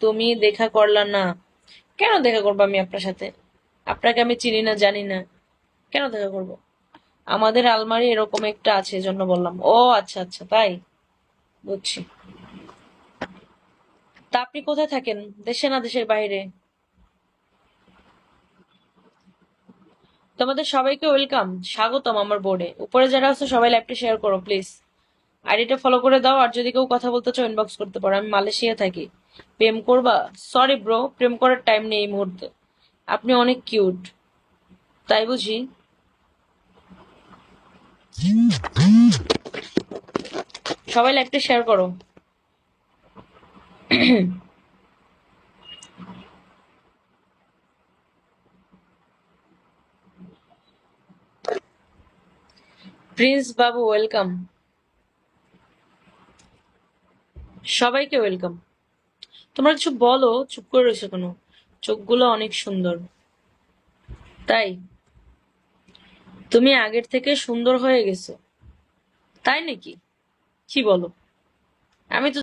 তুমি দেখা করলা না? কেন দেখা করবো আমি আপনার সাথে? আপনাকে আমি চিনি না, জানি না, কেন দেখা করব? আমাদের আলমারি এরকম একটা আছে, এজন্য বললাম। ও আচ্ছা আচ্ছা, তাই, বুঝছি। তা আপনি কোথায় থাকেন? দেশে না দেশের বাইরে? তোমাদের সবাইকে ওয়েলকাম, স্বাগতম আমার বোর্ডে। উপরে যারা আছে সবাই লাইভটা শেয়ার করো প্লিজ। আইডিটা ফলো করে দাও, আর যদি কেউ কথা বলতে চাও ইনবক্স করতে পারো। আমি মালয়েশিয়া থাকি। প্রেম করবা? সরি ব্রো, প্রেম করার টাইম নেই এই মুহূর্তে। আপনি অনেক কিউট, তাই বুঝি? সবাই লাইভটা শেয়ার করো। প্রিন্স বাবু ওয়েলকাম। সবাইকে ওয়েলকাম। তোমরা কিছু বলো, চুপ করে রয়েছো কেন? চোখগুলো অনেক সুন্দর। তাই? তুমি আগের থেকে সুন্দর হয়ে গেছো। তাই নাকি? কি বলো? আমি তো